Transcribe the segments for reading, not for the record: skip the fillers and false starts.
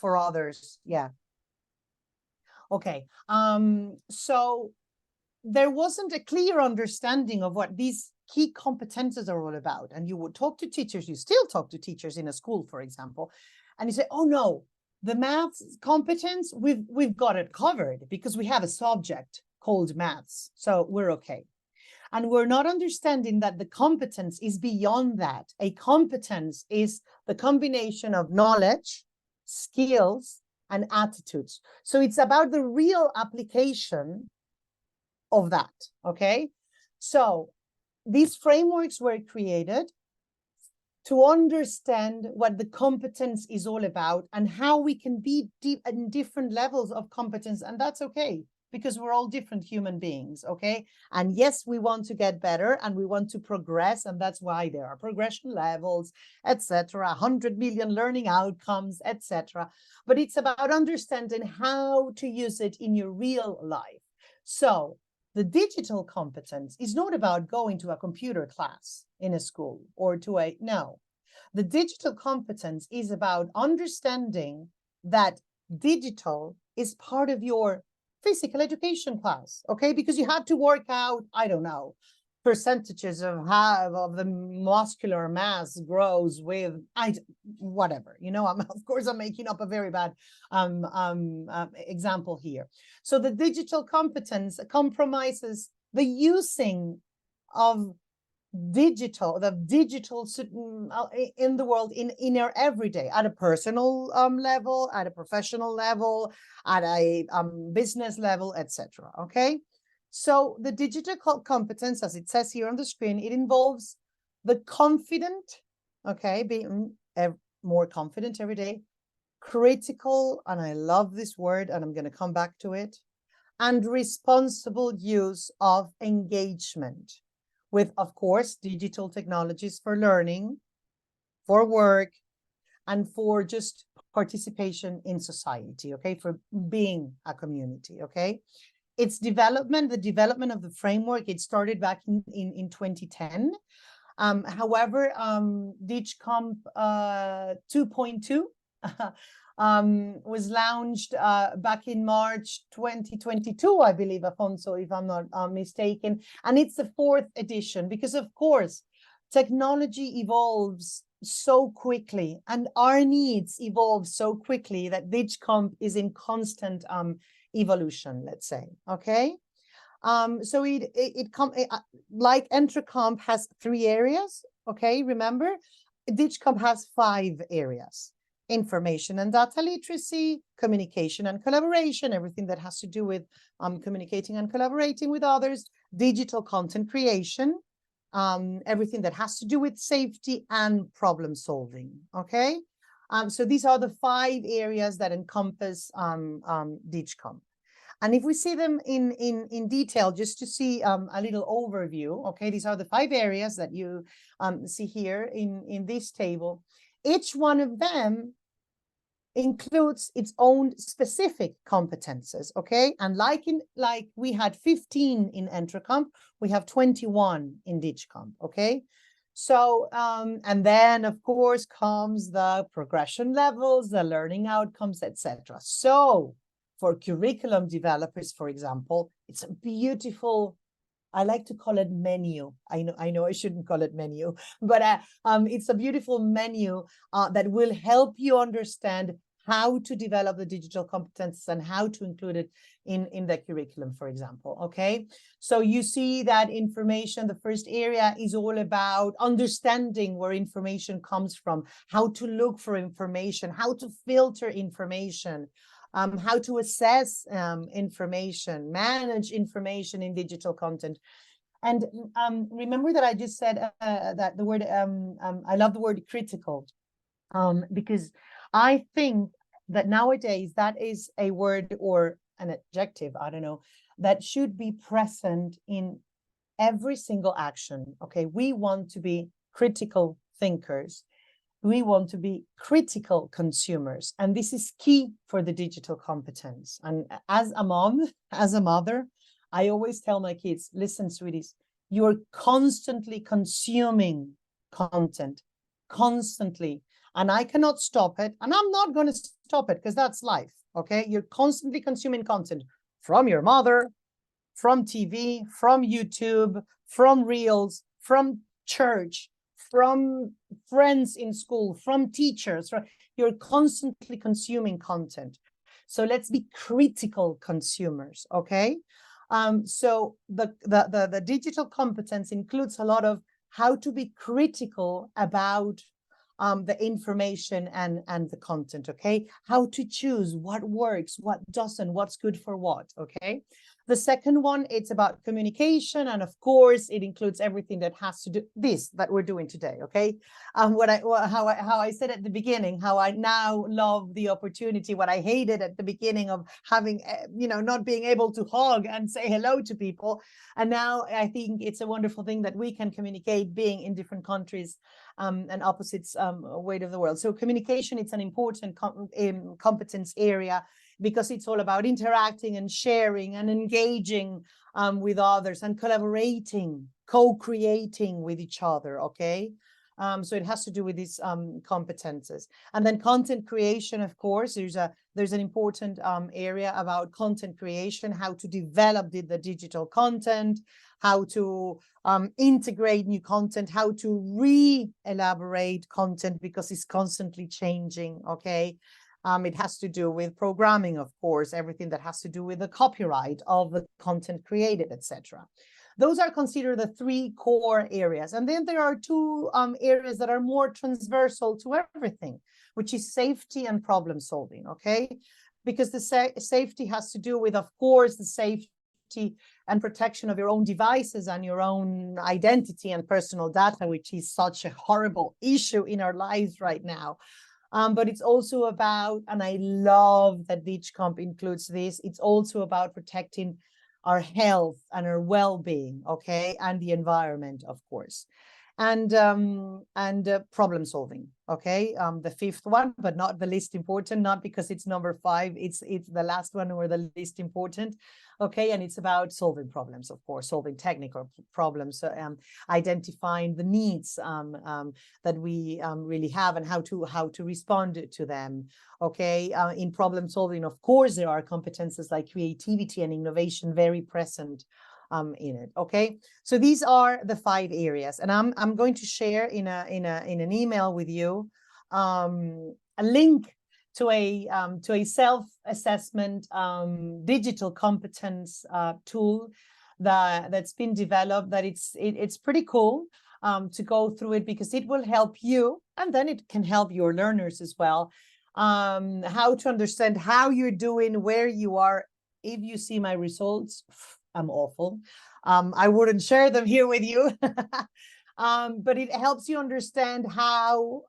for others. Yeah. Okay. So there wasn't a clear understanding of what these key competences are all about. And you would talk to teachers, you still talk to teachers in a school, for example, and you say, oh no, the maths competence, we've got it covered because we have a subject called maths. So we're okay. And we're not understanding that the competence is beyond that. A competence is the combination of knowledge, skills, and attitudes. So it's about the real application of that, okay? So these frameworks were created to understand what the competence is all about and how we can be deep in different levels of competence. And that's okay, because we're all different human beings, okay? And yes, we want to get better and we want to progress, and that's why there are progression levels, etc., 100 million learning outcomes, etc. But it's about understanding how to use it in your real life. So the digital competence is not about going to a computer class in a school or to a, no. The digital competence is about understanding that digital is part of your physical education class, okay? Because you had to work out, I don't know, percentages of how of the muscular mass grows with whatever, you know. Of course I'm making up a very bad example here. So the digital competence compromises the using of digital in the world in our everyday, at a personal level, at a professional level, at a business level, etc. Okay. So the digital competence, as it says here on the screen, it involves the confident, okay, being more confident every day, critical, and I love this word, and I'm going to come back to it, and responsible use of engagement with, of course, digital technologies for learning, for work, and for just participation in society, okay, for being a community, okay? Its development, the development of the framework, it started back in 2010. However, Entrecomp 2.2 was launched back in March 2022, I believe, Afonso, if I'm not mistaken. And it's the 4th edition because, of course, technology evolves so quickly and our needs evolve so quickly that Entrecomp is in constant evolution, let's say, okay? So like Entrecomp has 3 areas, okay? Remember, Entrecomp has 5 areas: information and data literacy, communication and collaboration, everything that has to do with communicating and collaborating with others, digital content creation, everything that has to do with safety and problem solving, okay? So these are the 5 areas that encompass Entrecomp. And if we see them in detail, just to see a little overview, okay, these are the 5 areas that you see here in this table. Each one of them includes its own specific competences, okay? And like we had 15 in Entrecomp, we have 21 in Entrecomp, okay? So, and then of course comes the progression levels, the learning outcomes, etc. So for curriculum developers, for example, it's a beautiful, I like to call it menu. I know I shouldn't call it menu, but it's a beautiful menu that will help you understand how to develop the digital competences and how to include it in the curriculum, for example, okay? So you see that information, the first area is all about understanding where information comes from, how to look for information, how to filter information, how to assess information, manage information in digital content. And remember that I just said that the word, I love the word critical, because I think that nowadays that is a word or an adjective, I don't know, that should be present in every single action, okay? We want to be critical thinkers. We want to be critical consumers. And this is key for the digital competence. And as a mom, as a mother, I always tell my kids, listen, sweeties, you're constantly consuming content, constantly. and I cannot stop it, and I'm not going to stop it because that's life. Okay, you're constantly consuming content from your mother, from TV, from YouTube, from Reels, from church, from friends in school, from teachers. You're constantly consuming content. So let's be critical consumers, okay? So the digital competence includes a lot of how to be critical about the information and the content, okay? How to choose what works, what doesn't, what's good for what, okay? The second one, it's about communication. And of course, it includes everything that has to do this that we're doing today, okay? How I said at the beginning, how I now love the opportunity, what I hated at the beginning of having, not being able to hug and say hello to people. And now I think it's a wonderful thing that we can communicate being in different countries and opposites way of the world. So communication, it's an important competence area, because it's all about interacting and sharing and engaging with others and collaborating, co-creating with each other, okay? So it has to do with these competences. And then content creation, of course, there's an important area about content creation, how to develop the digital content, how to integrate new content, how to re-elaborate content because it's constantly changing, okay? It has to do with programming, of course, everything that has to do with the copyright of the content created, etc. Those are considered the three core areas. And then there are two areas that are more transversal to everything, which is safety and problem solving, okay? Because the safety has to do with, of course, the safety and protection of your own devices and your own identity and personal data, which is such a horrible issue in our lives right now. But it's also about, and I love that Entrecomp includes this, it's also about protecting our health and our well-being, okay, and the environment, of course, and problem solving, okay. The fifth one, but not the least important, not because it's number 5, it's the last one or the least important, okay. And it's about solving problems, of course, solving technical problems, identifying the needs that we really have and how to respond to them, okay. In problem solving, of course, there are competences like creativity and innovation very present in it, okay. So these are the 5 areas, and I'm going to share in an email with you a link to a self-assessment digital competence tool that's been developed. That it's pretty cool to go through it, because it will help you, and then it can help your learners as well, how to understand how you're doing, where you are. If you see my results, I'm awful. I wouldn't share them here with you. But it helps you understand how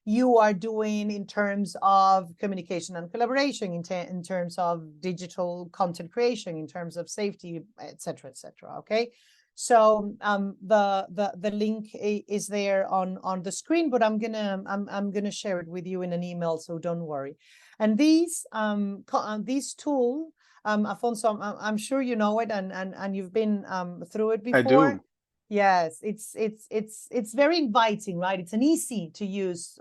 you are doing in terms of communication and collaboration, in terms of digital content creation, in terms of safety, etc., etc. Okay, so the link is there on the screen, but I'm gonna share it with you in an email, so don't worry. And these tool, Afonso, I'm sure you know it, and you've been through it before. I do. Yes, it's very inviting, right? It's an easy to use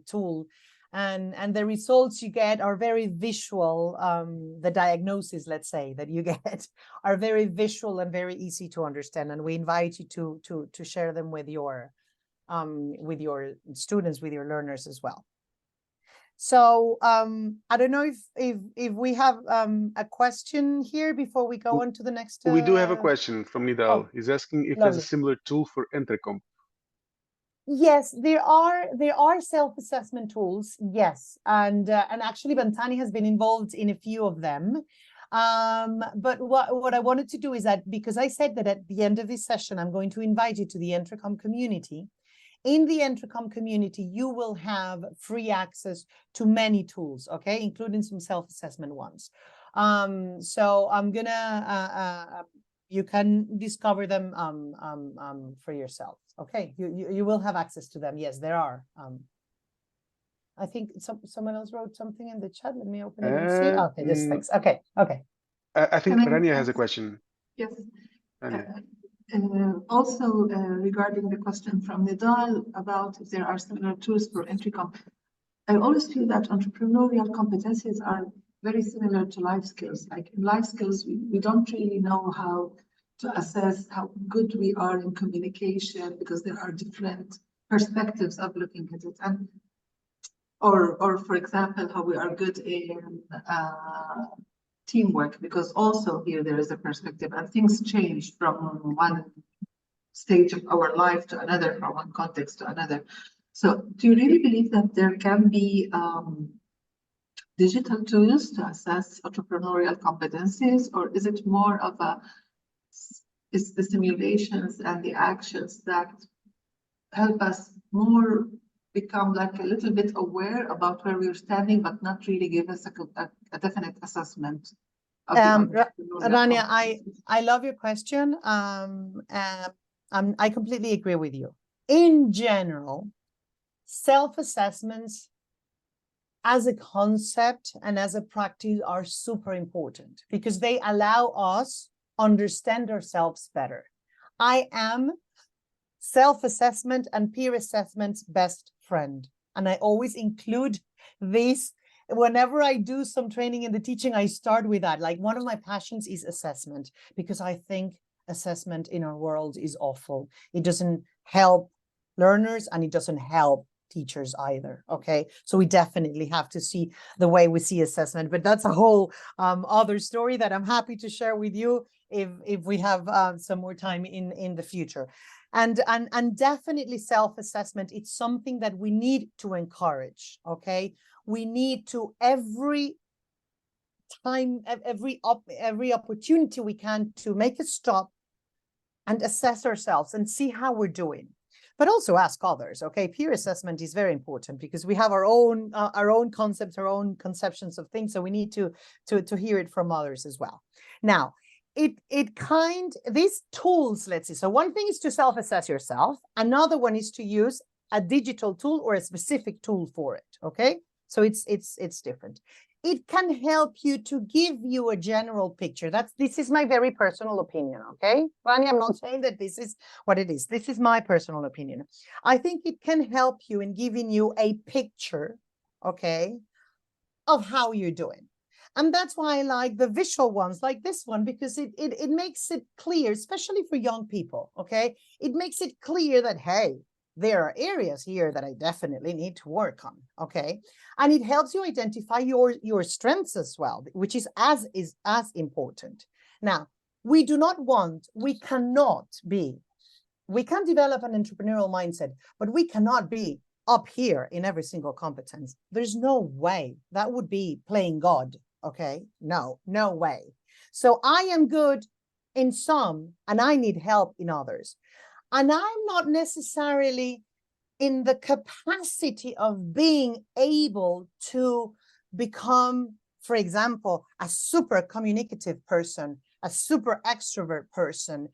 tool, and the results you get are very visual. The diagnosis, let's say, that you get are very visual and very easy to understand, and we invite you to share them with your students, with your learners as well. So I don't know if we have a question here before we go on to the next. We do have a question from Nidal. Oh, He's asking if lovely. there's a similar tool for Entrecomp. Yes, there are self-assessment tools. Yes, and actually Bantani has been involved in a few of them. But what I wanted to do is that, because I said that at the end of this session, I'm going to invite you to the Entrecomp community. In the Entrecomp community, you will have free access to many tools, okay, including some self-assessment ones. So I'm gonna you can discover them for yourself. Okay, you will have access to them. Yes, there are. I think someone else wrote something in the chat. Let me open it and see. Okay, just thanks. Okay. I think Rania has a question. Yes. Also, regarding the question from Nidal about if there are similar tools for Entrecomp, I always feel that entrepreneurial competencies are very similar to life skills. Like in life skills, we don't really know how to assess how good we are in communication because there are different perspectives of looking at it. And or for example, how we are good in teamwork, because also here there is a perspective and things change from one stage of our life to another, from one context to another. So do you really believe that there can be digital tools to assess entrepreneurial competencies, or is it more of is the simulations and the actions that help us more become like a little bit aware about where we're standing, but not really give us a definite assessment of Rania, I love your question. I completely agree with you. In general, self-assessments as a concept and as a practice are super important because they allow us understand ourselves better. I am self-assessment and peer assessment's best friend, and I always include this whenever I do some training in the teaching. I start with that. Like, one of my passions is assessment because I think assessment in our world is awful. It doesn't help learners and it doesn't help teachers either. Okay, so we definitely have to see the way we see assessment, but that's a whole other story that I'm happy to share with you if we have some more time in the future. And definitely self-assessment, it's something that we need to encourage. Okay, we need to every opportunity we can to make a stop and assess ourselves and see how we're doing, but also ask others. Okay, peer assessment is very important because we have our own concepts, our own conceptions of things, so we need to hear it from others as well. Now, these tools, let's see. So one thing is to self-assess yourself. Another one is to use a digital tool or a specific tool for it. Okay, so it's different. It can help you to give you a general picture. This is my very personal opinion, okay? Rania, I'm not saying that this is what it is. This is my personal opinion. I think it can help you in giving you a picture, okay, of how you're doing. And that's why I like the visual ones like this one, because it makes it clear, especially for young people, okay? It makes it clear that, hey, there are areas here that I definitely need to work on, okay? And it helps you identify your strengths as well, which is as important. Now, we cannot we can develop an entrepreneurial mindset, but we cannot be up here in every single competence. There's no way. That would be playing God, okay? No way. So I am good in some, and I need help in others. And I'm not necessarily in the capacity of being able to become, for example, a super communicative person, a super extrovert person,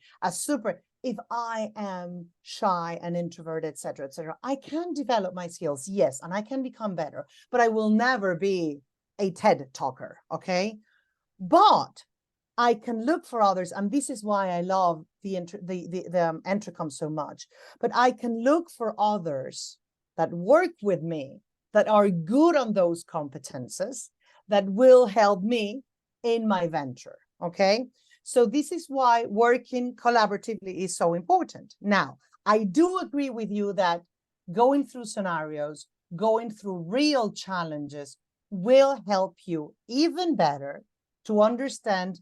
if I am shy and introverted, etc., I can develop my skills, yes, and I can become better, but I will never be a TED talker, okay? But I can look for others, and this is why I love the Entrecomp so much. But I can look for others that work with me, that are good on those competences, that will help me in my venture, okay? So this is why working collaboratively is so important. Now, I do agree with you that going through scenarios, going through real challenges will help you even better to understand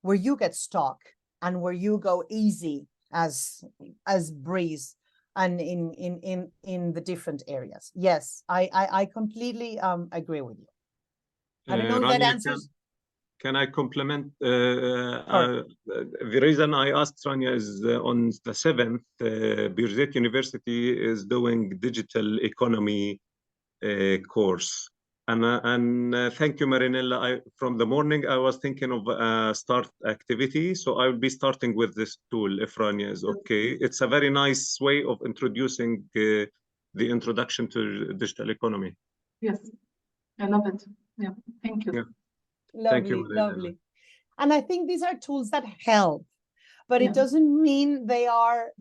where you get stuck and where you go easy as breeze and in the different areas. Yes, I completely agree with you. I don't know if that answers. Can I compliment? The reason I asked Rania is on the 7th, Birzeit University is doing digital economy course. And thank you, Marinella. From the morning, I was thinking of start activity. So I will be starting with this tool, if Rania is okay. It's a very nice way of introducing the introduction to digital economy. Yes, I love it. Yeah, thank you. Yeah. Lovely, Thank you, lovely. And I think these are tools that help. but Yeah. it doesn't mean they are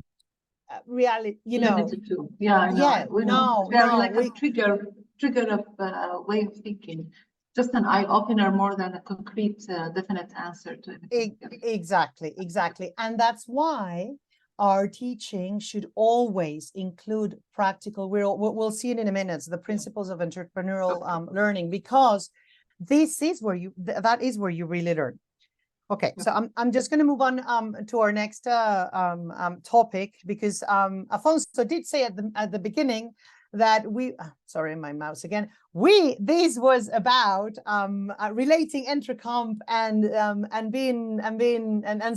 reality, you know. Limited to. Yeah, I know. Yeah, We know. no, They're no, like we, a trigger of way of thinking. Just an eye opener more than a concrete, definite answer to anything. exactly. And that's why our teaching should always include practical, we'll see it in a minute, the principles of entrepreneurial learning, because this is where you, that is where you really learn. Okay, so I'm just going to move on to our next topic, because Afonso did say at the beginning that we, sorry, my mouse again. This was about relating Entrecomp and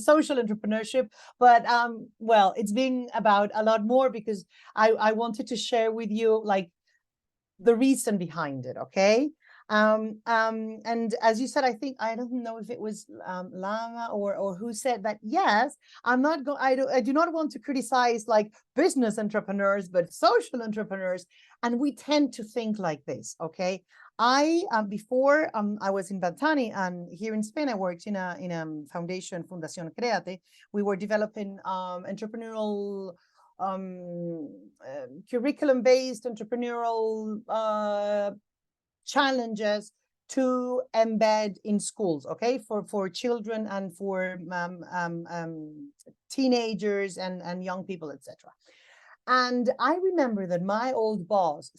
social entrepreneurship, but well, it's been about a lot more, because I wanted to share with you like the reason behind it. Okay. And as you said, I think, I don't know if it was Lama or who said that, yes, I do not want to criticize like business entrepreneurs, but social entrepreneurs. And we tend to think like this, okay? Before I was in Bantani, and here in Spain, I worked in a foundation, Fundación Créate. We were developing entrepreneurial curriculum-based entrepreneurial challenges to embed in schools, okay, for children and for teenagers and young people, etc. And I remember that my old boss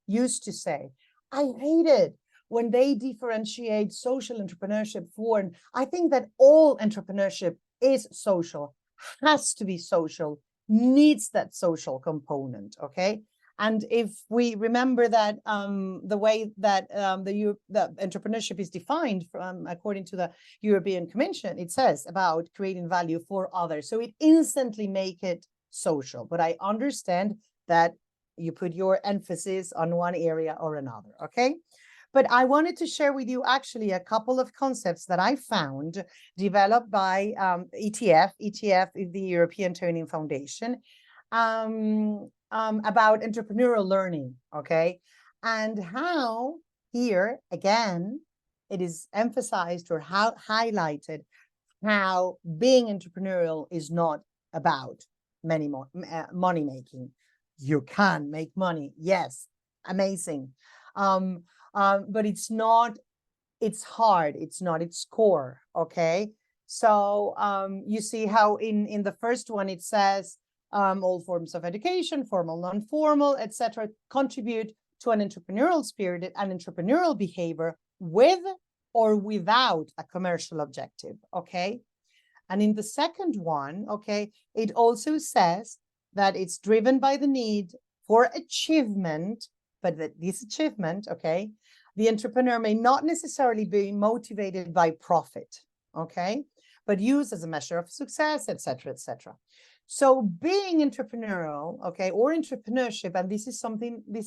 used to say, I hated when they differentiate social entrepreneurship for, I think that all entrepreneurship is social, has to be social, needs that social component, okay? And if we remember that the way that the entrepreneurship is defined according to the European Commission, it says about creating value for others. So it instantly make it social. But I understand that you put your emphasis on one area or another, okay? But I wanted to share with you actually a couple of concepts that I found developed by ETF. ETF is the European Training Foundation. About entrepreneurial learning, okay? And how here, again, it is emphasized or highlighted how being entrepreneurial is not about money making. You can make money, yes, amazing. But it's not, it's hard, it's not its core, okay? So you see how in the first one it says, all forms of education, formal, non-formal, etc., contribute to an entrepreneurial spirit and entrepreneurial behavior with or without a commercial objective, okay? And in the second one, okay, it also says that it's driven by the need for achievement, but that this achievement, okay, the entrepreneur may not necessarily be motivated by profit, okay, but used as a measure of success, etc., etc. So being entrepreneurial, okay, or entrepreneurship, and this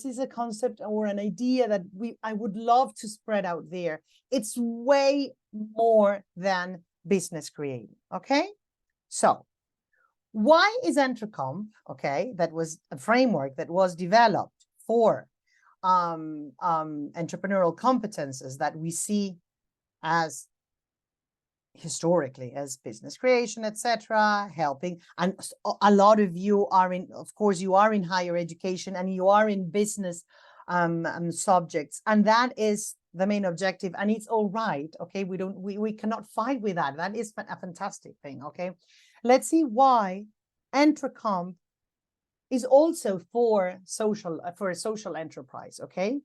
is a concept or an idea that I would love to spread out there. It's way more than business creating, okay? So why is Entrecomp, okay, that was a framework that was developed for entrepreneurial competences that we see as historically as business creation, etc., helping. And a lot of you are in, of course, you are in higher education and you are in business subjects, and that is the main objective, and it's all right, okay? We cannot fight with that. That is a fantastic thing, okay? Let's see why Entrecomp is also for a social enterprise, okay?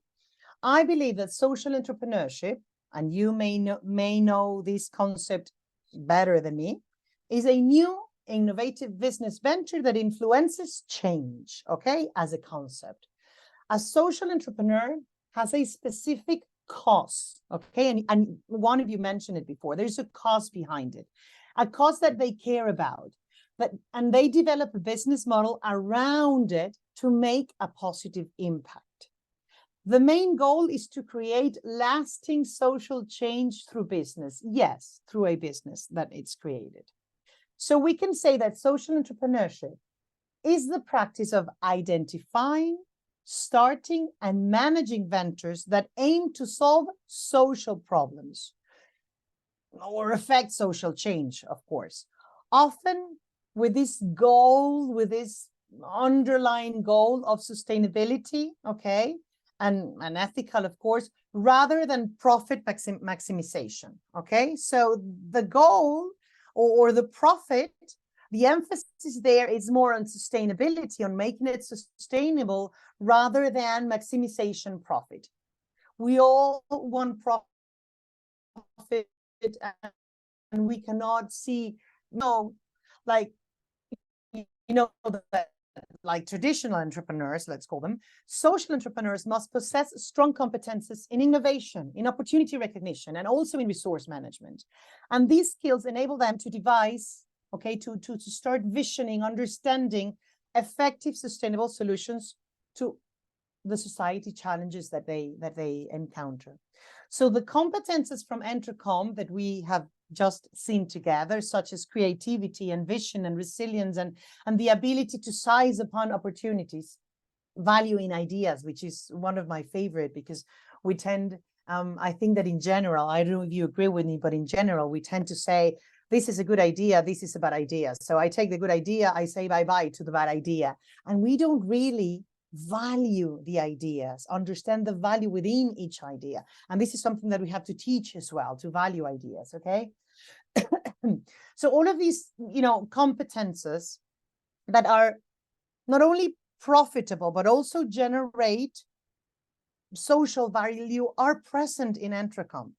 I believe that social entrepreneurship, and you may know this concept better than me, is a new innovative business venture that influences change, okay, as a concept. A social entrepreneur has a specific cost, okay, and one of you mentioned it before. There's a cost behind it, a cost that they care about, and they develop a business model around it to make a positive impact. The main goal is to create lasting social change through business. Yes, through a business that it's created. So we can say that social entrepreneurship is the practice of identifying, starting, and managing ventures that aim to solve social problems or affect social change, of course, often with this goal, with this underlying goal of sustainability, okay, and ethical, of course, rather than profit maximization, okay? So the goal or the profit, the emphasis there is more on sustainability, on making it sustainable rather than maximization profit. We all want profit, and we cannot see, like, that, like traditional entrepreneurs, let's call them, social entrepreneurs must possess strong competences in innovation, in opportunity recognition, and also in resource management. And these skills enable them to devise, okay, to start visioning, understanding effective, sustainable solutions to the society challenges that they encounter. So the competences from Entrecomp that we have just seen together, such as creativity and vision and resilience and the ability to seize upon opportunities, valuing ideas, which is one of my favorite, because we tend, I think that in general, I don't know if you agree with me, but in general, we tend to say, this is a good idea, this is a bad idea. So I take the good idea, I say bye-bye to the bad idea. And we don't really value the ideas, understand the value within each idea. And this is something that we have to teach as well, to value ideas, okay? So all of these, competences that are not only profitable, but also generate social value are present in Entrecomp.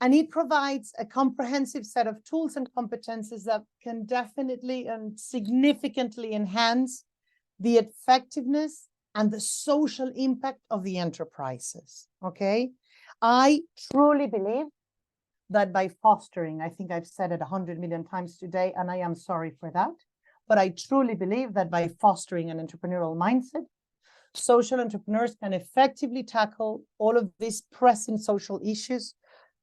And it provides a comprehensive set of tools and competences that can definitely and significantly enhance the effectiveness and the social impact of the enterprises, okay? I truly believe that by fostering, I think I've said it 100 million times today, and I am sorry for that, but I truly believe that by fostering an entrepreneurial mindset, social entrepreneurs can effectively tackle all of these pressing social issues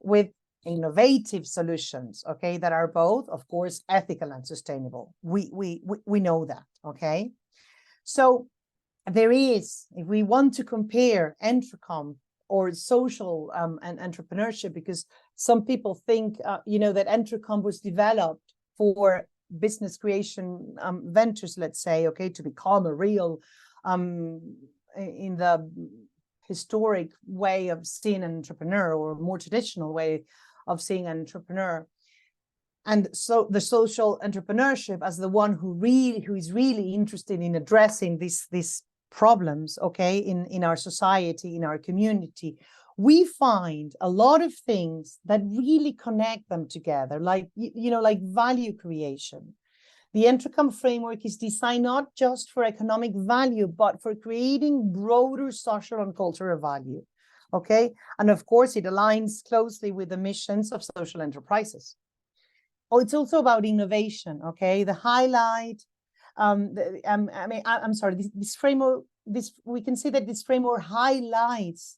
with innovative solutions, okay, that are both, of course, ethical and sustainable. We know that, okay? So there is, if we want to compare Entrecomp or social and entrepreneurship, because some people think, that Entrecomp was developed for business creation ventures, let's say, okay, to become a real, in the historic way of seeing an entrepreneur, or more traditional way of seeing an entrepreneur. And so the social entrepreneurship as the one who is really interested in addressing these problems, okay, in our society, in our community, we find a lot of things that really connect them together, like, like value creation. The Entrecomp framework is designed not just for economic value, but for creating broader social and cultural value, okay? And of course, it aligns closely with the missions of social enterprises. Oh, it's also about innovation, okay? The highlight, I'm sorry, this framework, we can say that this framework highlights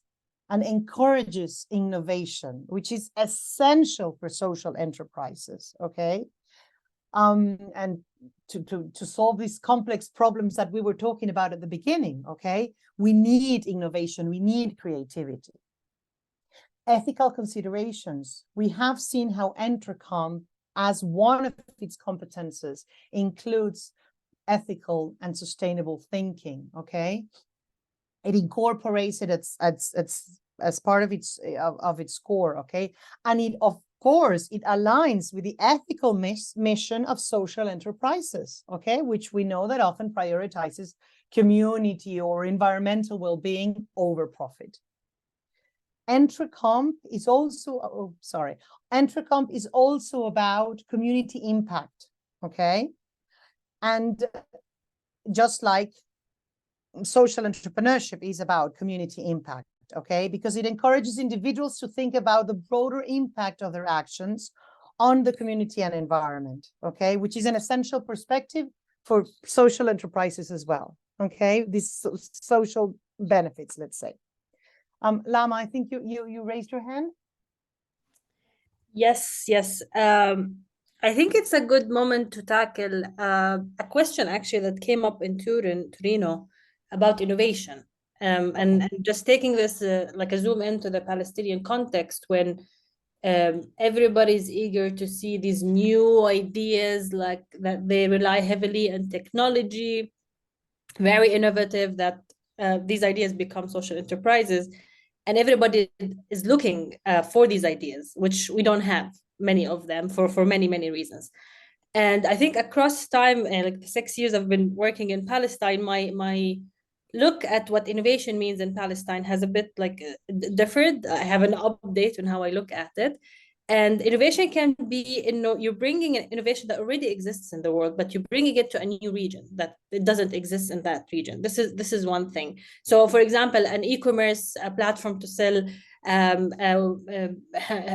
and encourages innovation, which is essential for social enterprises, okay? And to solve these complex problems that we were talking about at the beginning, okay? We need innovation, we need creativity. Ethical considerations. We have seen how Entrecomp, as one of its competences, includes ethical and sustainable thinking, okay? It incorporates it as part of its core, okay? And it, of course, it aligns with the ethical mission of social enterprises, okay? Which we know that often prioritizes community or environmental well-being over profit. Entrecomp is also, Entrecomp is also about community impact, okay? And just like social entrepreneurship is about community impact, okay? Because it encourages individuals to think about the broader impact of their actions on the community and environment, okay? Which is an essential perspective for social enterprises as well, okay? These social benefits, let's say. Lama, I think you raised your hand. Yes. I think it's a good moment to tackle a question actually that came up in Torino about innovation. And just taking this like a zoom into the Palestinian context, when Everybody's eager to see these new ideas, like that they rely heavily on technology, very innovative, that these ideas become social enterprises, and everybody is looking for these ideas, which we don't have many of them for many reasons. And I think across time, like the 6 years I've been working in Palestine, my look at what innovation means in Palestine has a bit like differed. I have an update on how I look at it. And innovation can be, you're bringing an innovation that already exists in the world, but you're bringing it to a new region that it doesn't exist in that region. This is one thing. So, for example, an e-commerce platform to sell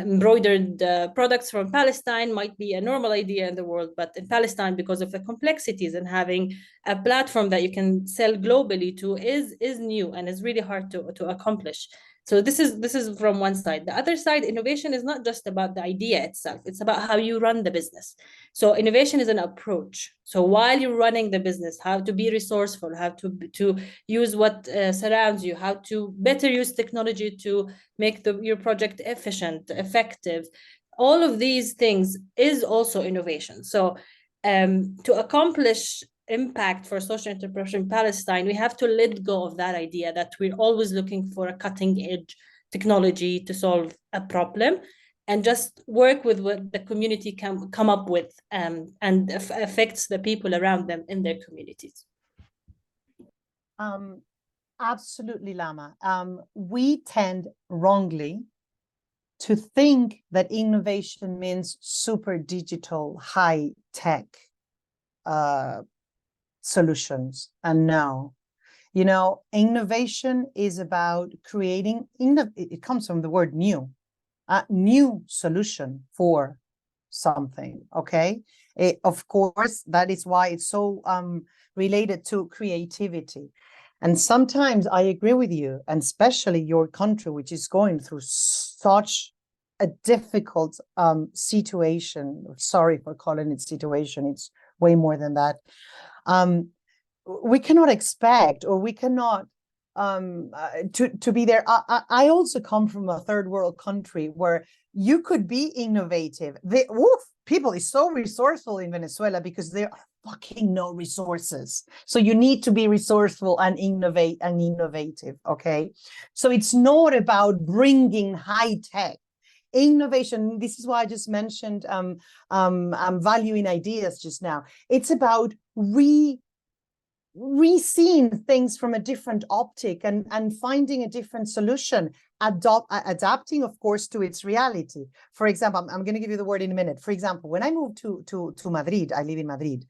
embroidered products from Palestine might be a normal idea in the world, but in Palestine, because of the complexities and having a platform that you can sell globally to is new and is really hard to accomplish. So this is from one side. The other side, innovation is not just about the idea itself. It's about how you run the business. So innovation is an approach. So while you're running the business, how to be resourceful, how to use what surrounds you, how to better use technology to make your project efficient, effective. All of these things is also innovation. So to accomplish impact for social entrepreneurship in Palestine, we have to let go of that idea that we're always looking for a cutting edge technology to solve a problem, and just work with what the community can come up with and affects the people around them in their communities. Absolutely, Lama. We tend wrongly to think that innovation means super digital, high tech solutions. And no, innovation is about creating, it comes from the word new, a new solution for something, okay? Of course, that is why it's so related to creativity. And sometimes I agree with you, and especially your country, which is going through such a difficult situation. Sorry for calling it situation. It's way more than that. We cannot expect, or we cannot to be there. I also come from a third world country where you could be innovative. People is so resourceful in Venezuela because there are fucking no resources. So you need to be resourceful and innovative. Okay, so it's not about bringing high tech. Innovation, this is why I just mentioned valuing ideas just now. It's about re-seeing things from a different optic and finding a different solution, adapting, of course, to its reality. For example, I'm going to give you the word in a minute. For example, when I moved to Madrid, I live in Madrid,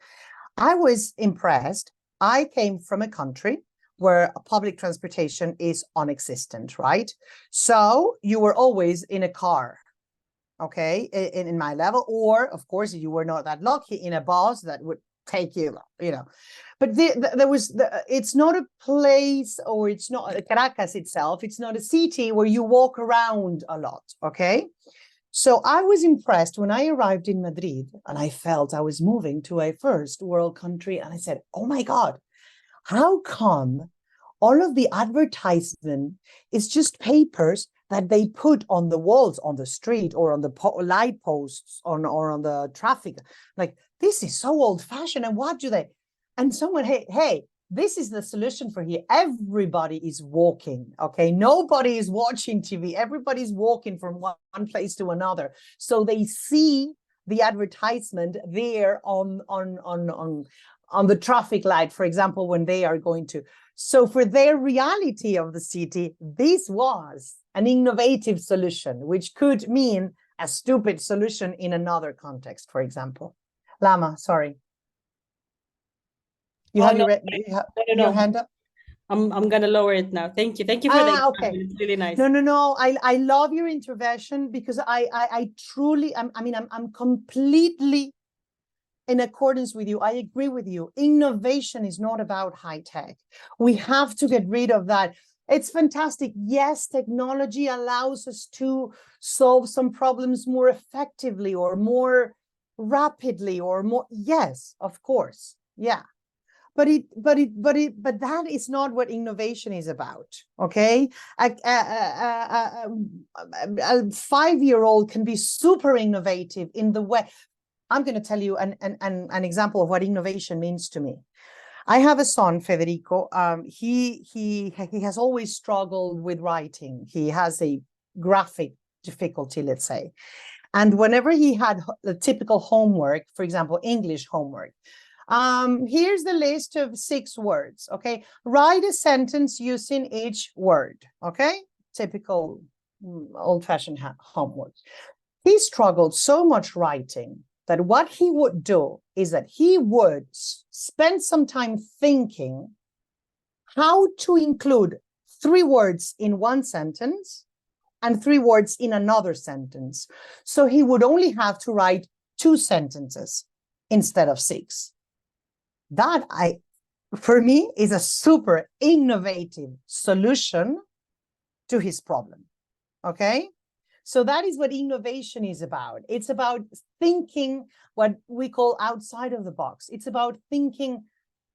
I was impressed. I came from a country where public transportation is non-existent, right? So you were always in a car, okay, in my level, or of course, you were not that lucky, in a bus that would take you, But it's not a place, or it's not Caracas itself. It's not a city where you walk around a lot, okay? So I was impressed when I arrived in Madrid, and I felt I was moving to a first world country, and I said, oh my God, how come all of the advertisement is just papers that they put on the walls, on the street, or on the light posts, or on the traffic? Like, this is so old-fashioned, and what do they? And someone, hey, this is the solution for here. Everybody is walking, okay? Nobody is watching TV. Everybody's walking from one place to another. So they see the advertisement there on the traffic light, for example, when they are going to. So for their reality of the city, this was an innovative solution, which could mean a stupid solution in another context, for example. Lama, sorry. You have your hand up? I'm gonna lower it now. Thank you for the example. Okay. It's really nice. No. I love your intervention, because I truly, I'm completely in accordance with you. I agree with you. Innovation is not about high tech. We have to get rid of that. It's fantastic. Yes, technology allows us to solve some problems more effectively, or more rapidly, or more. Yes, of course. Yeah. but that is not what innovation is about. Okay, a 5-year-old can be super innovative in the way. I'm going to tell you an example of what innovation means to me. I have a son, Federico. He has always struggled with writing. He has a graphic difficulty, let's say. And whenever he had the typical homework, for example, English homework, here's the list of 6 words. Okay, write a sentence using each word. Okay, typical old-fashioned homework. He struggled so much writing that what he would do is that he would spend some time thinking how to include 3 words in one sentence and 3 words in another sentence. So he would only have to write 2 sentences instead of 6. That, for me, is a super innovative solution to his problem. Okay? So that is what innovation is about. It's about thinking what we call outside of the box. It's about thinking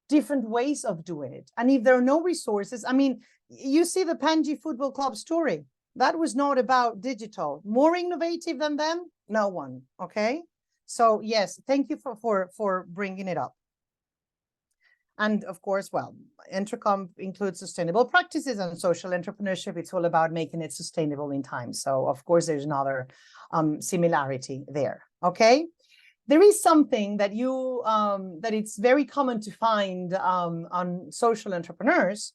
different ways of doing it. And if there are no resources, I mean, you see the Panji Football Club story. That was not about digital. More innovative than them? No one. Okay? So yes, thank you for bringing it up. And of course, well, Entrecomp includes sustainable practices and social entrepreneurship. It's all about making it sustainable in time. So of course, there's another similarity there. Okay, there is something that that it's very common to find on social entrepreneurs,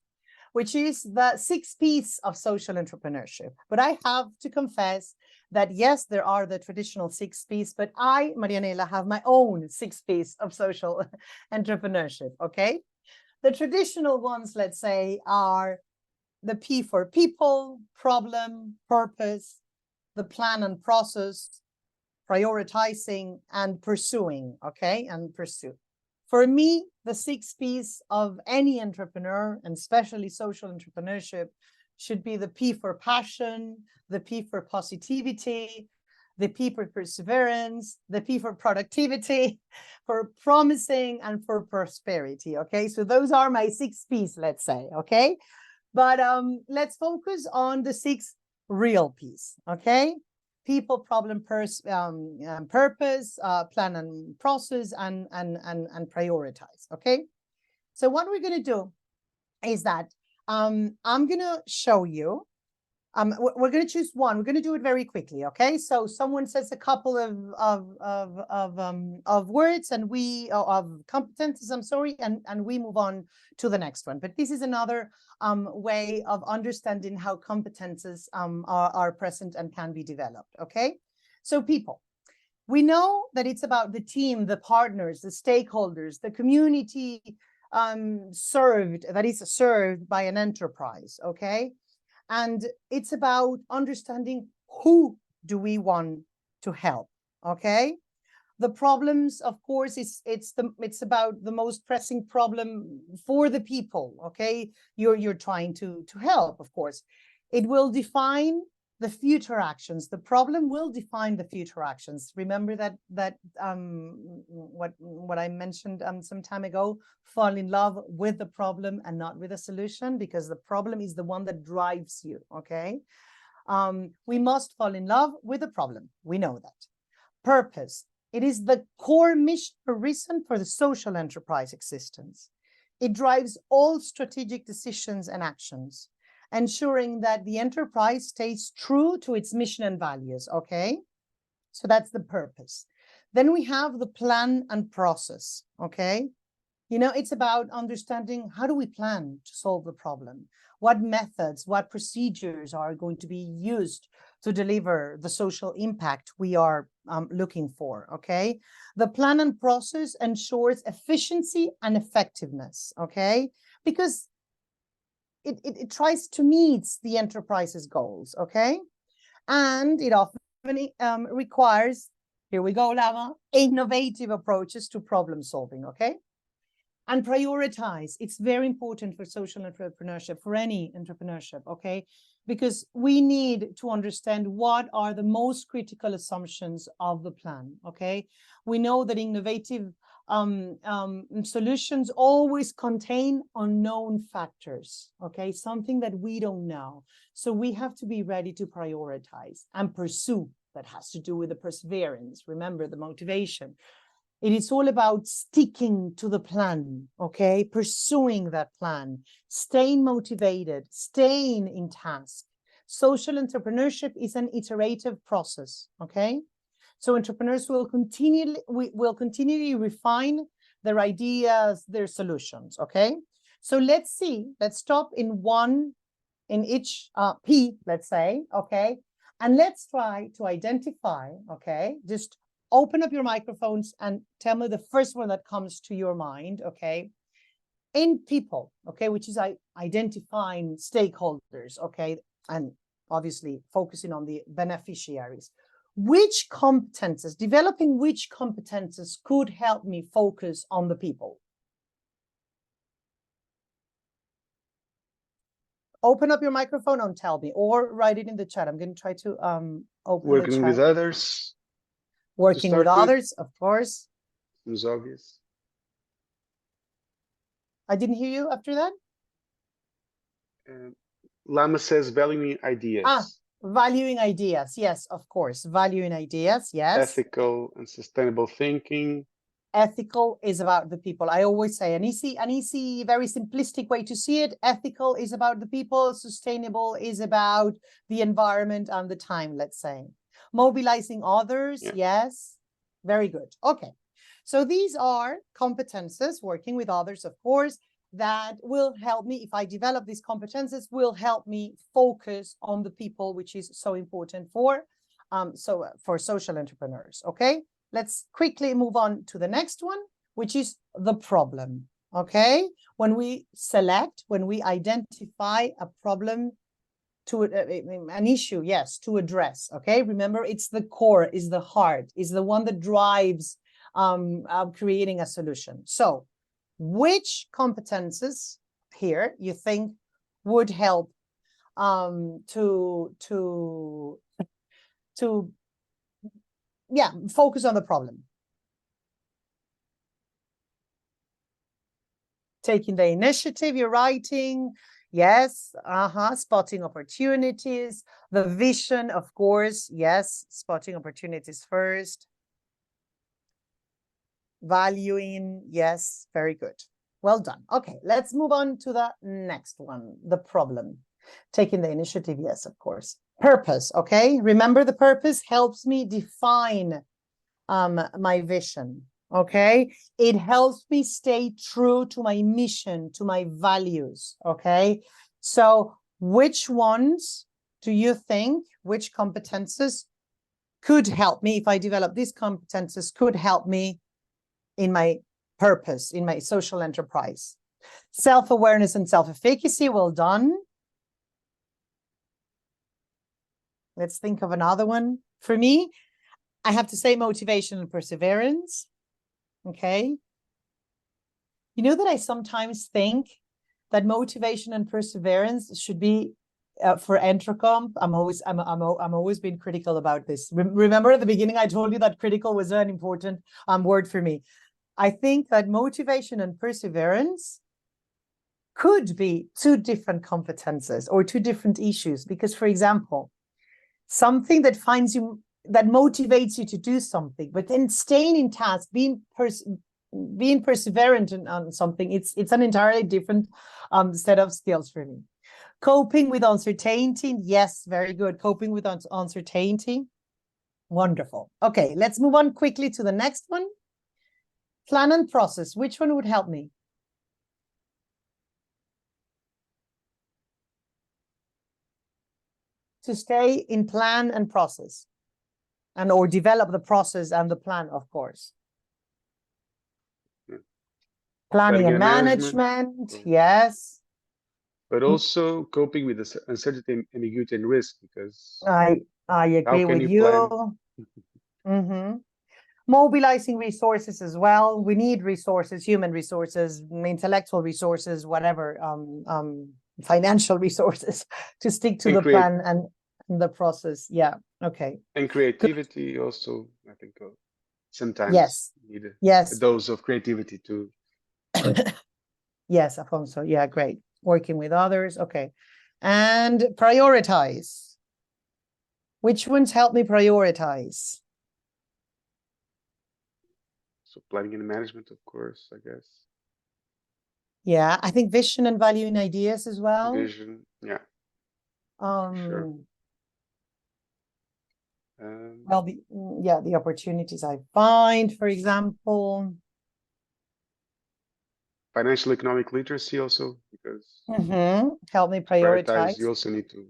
which is the 6 P's of social entrepreneurship. But I have to confess that yes, there are the traditional 6 P's, but I, Marianela, have my own 6 P's of social entrepreneurship, okay? The traditional ones, let's say, are the P for people, problem, purpose, the plan and process, prioritizing, and pursuing, okay? And pursue. For me, the 6 P's of any entrepreneur, and especially social entrepreneurship, should be the P for passion, the P for positivity, the P for perseverance, the P for productivity, for promising, and for prosperity. Okay, so those are my 6 P's, let's say. Okay, but let's focus on the 6 real P's. Okay, people, problem, purpose, plan and process, and prioritize. Okay, so what we're going to do is that I'm going to show you. We're going to choose one. We're going to do it very quickly. Okay, so someone says a couple of words and of competences. I'm sorry, and we move on to the next one. But this is another way of understanding how competences are present and can be developed. Okay, so people. We know that it's about the team, the partners, the stakeholders, the community that is served by an enterprise. Okay. And it's about understanding who do we want to help, okay? The problems, of course, it's about the most pressing problem for the people, okay? You're trying to help, of course. It will define the future actions. The problem will define the future actions. Remember that what I mentioned some time ago, fall in love with the problem and not with a solution, because the problem is the one that drives you, okay? We must fall in love with the problem. We know that. Purpose. It is the core mission or reason for the social enterprise existence. It drives all strategic decisions and actions, ensuring that the enterprise stays true to its mission and values, okay? So that's the purpose. Then we have the plan and process, okay? You know, it's about understanding how do we plan to solve the problem? What methods, what procedures are going to be used to deliver the social impact we are looking for, okay? The plan and process ensures efficiency and effectiveness, okay? Because it tries to meet the enterprise's goals, okay? And it often requires, here we go, Lava, innovative approaches to problem solving, okay? And prioritize. It's very important for social entrepreneurship, for any entrepreneurship, okay? Because we need to understand what are the most critical assumptions of the plan, okay? We know that innovative solutions always contain unknown factors, okay? Something that we don't know. So we have to be ready to prioritize and pursue. That has to do with the perseverance. Remember the motivation. It is all about sticking to the plan, okay? Pursuing that plan, staying motivated, staying in task. Social entrepreneurship is an iterative process, okay? So entrepreneurs will continually refine their ideas, their solutions, okay? So let's see, let's stop in each P, let's say, okay? And let's try to identify, okay? Just open up your microphones and tell me the first one that comes to your mind, okay? In people, okay, which is identifying stakeholders, okay? And obviously focusing on the beneficiaries. Which competences, developing which competences could help me focus on the people? Open up your microphone and tell me, or write it in the chat. I'm going to try to open Working the chat. with others. Working with others, of course. It's obvious. I didn't hear you after that. Lama says valuing ideas. Valuing ideas. Yes, of course. Valuing ideas. Yes. Ethical and sustainable thinking. Ethical is about the people. I always say an easy, very simplistic way to see it. Ethical is about the people. Sustainable is about the environment and the time, let's say. Mobilizing others. Yeah. Yes. Very good. Okay. So these are competences, working with others, of course, that will help me, if I develop these competences, will help me focus on the people, which is so important for social entrepreneurs. Okay, let's quickly move on to the next one, which is the problem. Okay, when we identify a problem to an issue, yes, to address. Okay, remember, it's the core, is the heart, is the one that drives creating a solution. So which competences here you think would help to focus on the problem? Taking the initiative, you're writing. Yes, spotting opportunities, the vision, of course. Yes, spotting opportunities first. Valuing, yes, very good. Well done. Okay, let's move on to the next one, the problem. Taking the initiative, yes, of course. Purpose, okay? Remember, the purpose helps me define my vision, okay? It helps me stay true to my mission, to my values, okay? So which ones do you think, which competences could help me, if I develop these competences, could help me in my purpose, in my social enterprise? Self-awareness and self-efficacy, well done. Let's think of another one. For me, I have to say motivation and perseverance. Okay. You know that I sometimes think that motivation and perseverance should be for Entrecomp. I'm always been critical about this. Remember at the beginning, I told you that critical was an important word for me. I think that motivation and perseverance could be two different competences or two different issues. Because, for example, something that motivates you to do something, but then staying in task, being perseverant on something, it's an entirely different set of skills for me. Coping with uncertainty, yes, very good. Coping with uncertainty, wonderful. Okay, let's move on quickly to the next one. Plan and process, which one would help me? To stay in plan and process, or develop the process and the plan, of course. Planning and management, yes. But also coping with the uncertainty, ambiguity, and risk, because I agree with you. Mobilizing resources as well. We need resources, human resources, intellectual resources, whatever, financial resources to stick to the plan and the process. Yeah. Okay. And creativity also, I think. sometimes Yes. need a Yes. dose of creativity to. Yes, Afonso. Yeah, great. Working with others. Okay. And prioritize. Which ones help me prioritize? So planning and management, of course, I guess. Yeah, I think vision and valuing ideas as well. Vision, yeah. Sure. Well, the opportunities I find, for example. Financial economic literacy also, because help me prioritize. You also need to.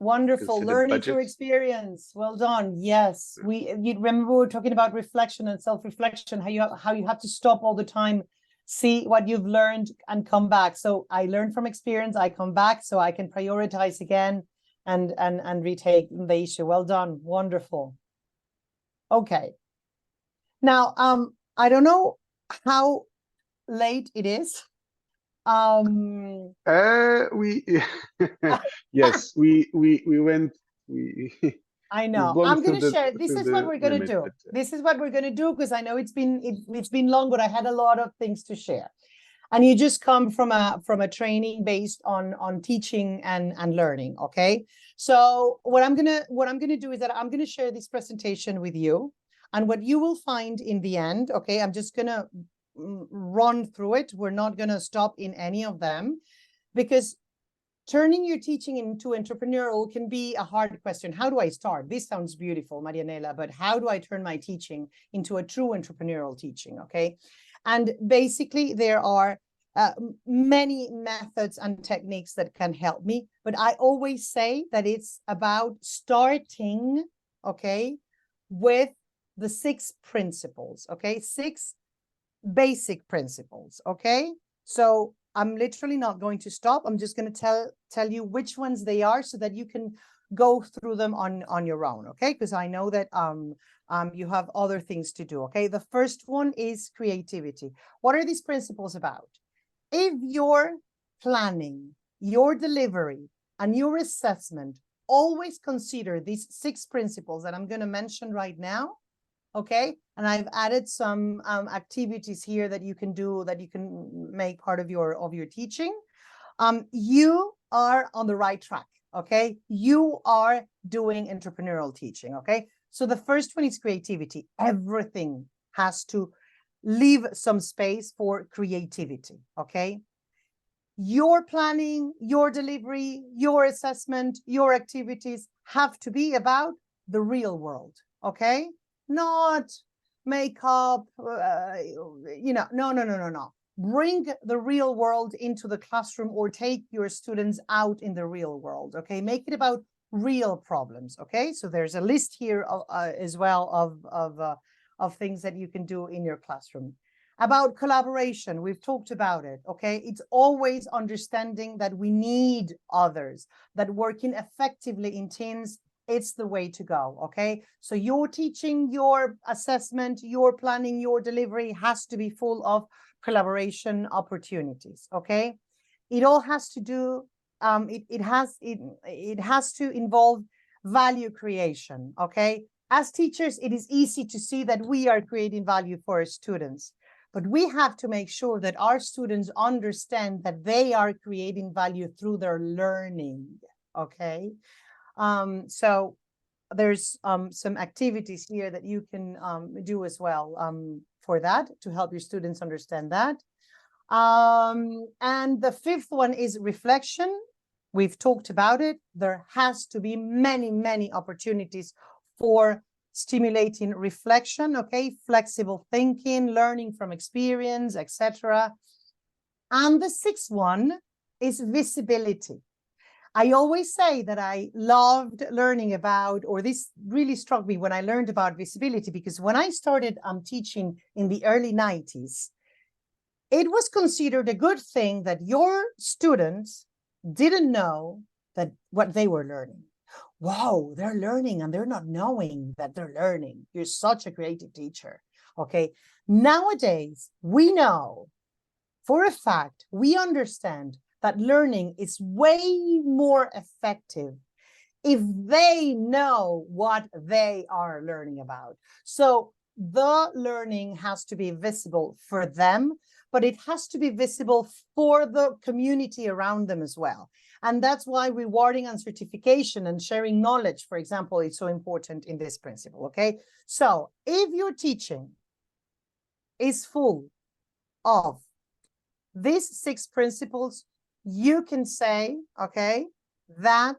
Wonderful. Learning through experience. Well done. Yes. You remember we were talking about reflection and self-reflection, how you have to stop all the time, see what you've learned and come back. So I learned from experience, I come back so I can prioritize again and retake the issue. Well done. Wonderful. Okay. Now, I don't know how late it is. We yes, we went. I know. I'm going to share. This is what we're going to do. This is what we're going to do because I know it's been long, but I had a lot of things to share. And you just come from a training based on teaching and learning. Okay. So what I'm gonna do is that I'm gonna share this presentation with you, and what you will find in the end. Okay, I'm just gonna run through it. We're not gonna stop in any of them, because turning your teaching into entrepreneurial can be a hard question. How do I start? This sounds beautiful, Marianela, but how do I turn my teaching into a true entrepreneurial teaching? Okay. And basically, there are many methods and techniques that can help me. But I always say that it's about starting, okay, with the 6 principles, okay? 6 basic principles, okay? So I'm literally not going to stop. I'm just going to tell you which ones they are so that you can go through them on your own, okay? Because I know that you have other things to do, okay? The first one is creativity. What are these principles about? If your planning, your delivery, and your assessment always consider these 6 principles that I'm going to mention right now, okay? And I've added some activities here that you can do, that you can make part of your teaching. You are on the right track, okay? You are doing entrepreneurial teaching, okay? So the first one is creativity. Everything has to leave some space for creativity, okay? Your planning, your delivery, your assessment, your activities have to be about the real world, okay? Not makeup, no. Bring the real world into the classroom, or take your students out in the real world, okay? Make it about real problems, okay? So there's a list here as well of things that you can do in your classroom. About collaboration, we've talked about it, okay? It's always understanding that we need others, that working effectively in teams, it's the way to go, okay? So your teaching, your assessment, your planning, your delivery has to be full of collaboration opportunities, okay? It all has to do, it has to involve value creation, okay? As teachers, it is easy to see that we are creating value for our students, but we have to make sure that our students understand that they are creating value through their learning, okay? So there's some activities here that you can do as well for that, to help your students understand that. And the 5th one is reflection. We've talked about it. There has to be many opportunities for stimulating reflection, okay? Flexible thinking, learning from experience, etc. And the 6th one is visibility. I always say that I loved learning about, or this really struck me when I learned about visibility, because when I started teaching in the early 90s, it was considered a good thing that your students didn't know that what they were learning. Wow, they're learning and they're not knowing that they're learning. You're such a creative teacher, okay? Nowadays, we know for a fact, we understand that learning is way more effective if they know what they are learning about. So the learning has to be visible for them, but it has to be visible for the community around them as well. And that's why rewarding and certification and sharing knowledge, for example, is so important in this principle, okay? So if your teaching is full of these 6 principles, you can say, okay, that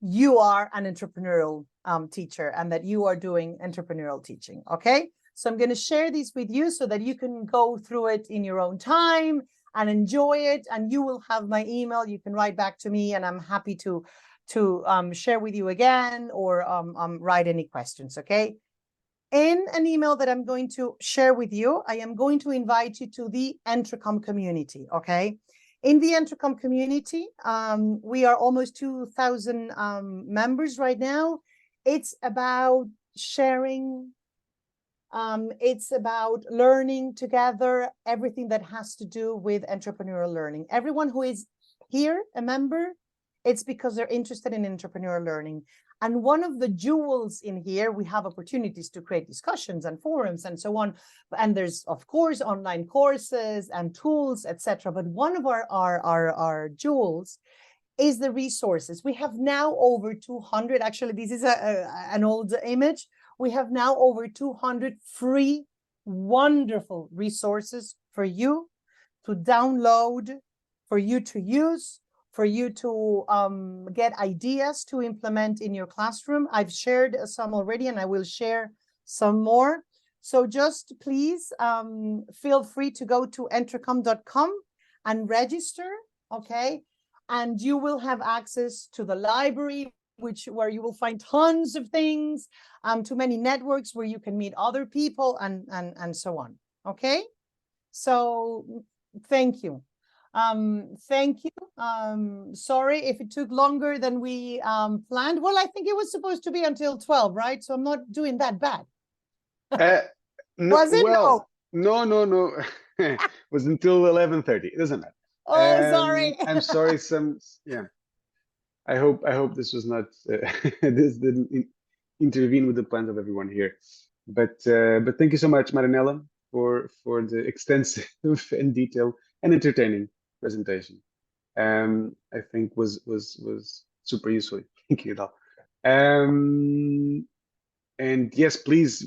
you are an entrepreneurial teacher and that you are doing entrepreneurial teaching, okay? So I'm going to share these with you so that you can go through it in your own time and enjoy it, and you will have my email. You can write back to me, and I'm happy to share with you again, or write any questions, okay? In an email that I'm going to share with you, I am going to invite you to the Entrecomp community, okay? In the Entrecomp community, we are almost 2,000 members right now. It's about sharing, it's about learning together, everything that has to do with entrepreneurial learning. Everyone who is here, a member, it's because they're interested in entrepreneurial learning. And one of the jewels in here, we have opportunities to create discussions and forums and so on. And there's, of course, online courses and tools, etc. But one of our jewels is the resources. We have now over 200, actually, this is an old image. We have now over 200 free, wonderful resources for you to download, for you to use, for you to get ideas to implement in your classroom. I've shared some already, and I will share some more. So just please feel free to go to entrecomp.com and register, okay? And you will have access to the library, where you will find tons of things, to many networks where you can meet other people, and so on, okay? So thank you. Thank you. Sorry if it took longer than we planned. Well, I think it was supposed to be until 12, right? So I'm not doing that bad. No, Was it? well, no. It was until 11:30. It doesn't matter. Oh, sorry. I'm sorry. Yeah. I hope this was not this didn't intervene with the plans of everyone here. But thank you so much, Marinella, for the extensive and detailed and entertaining presentation. I think was super useful. Thank you, Dal. And yes, please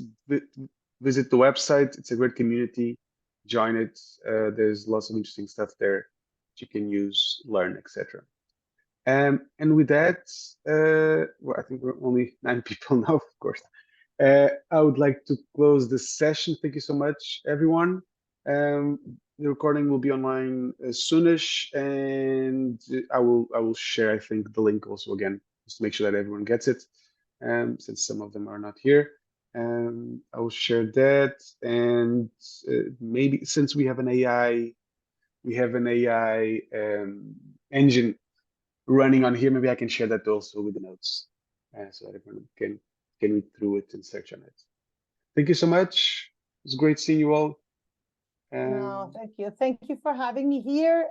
visit the website. It's a great community. Join it. There's lots of interesting stuff there that you can use, learn, etc. And with that, well, I think we're only 9 people now, of course. I would like to close this session. Thank you so much, everyone. The recording will be online soonish, and I will share, I think, the link also again, just to make sure that everyone gets it, since some of them are not here. I will share that, and maybe since we have an AI engine running on here, maybe I can share that also with the notes, so that everyone can read through it and search on it. Thank you so much. It was great seeing you all. No, thank you. Thank you for having me here.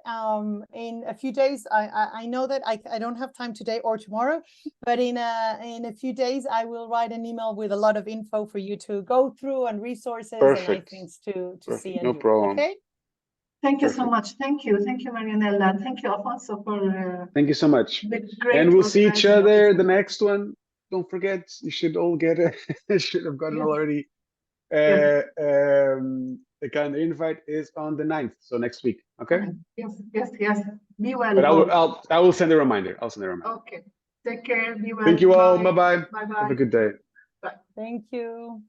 In a few days, I know that I don't have time today or tomorrow, but in a few days, I will write an email with a lot of info for you to go through, and resources and nice things to see and no do. problem. Okay. Thank you so much. Thank you, Marianella. Thank you, Alfonso, for thank you so much. the great. And we'll see each other organizing. the next one. Don't forget, you should all get a should have gotten Yes. already. Yes. The calendar invite is on the 9th, so next week. Okay. Yes. Be well. But I will send a reminder. I'll send a reminder. Okay. Take care. Be well. Thank you all. Bye. Bye. Bye. Have a good day. Bye. Thank you.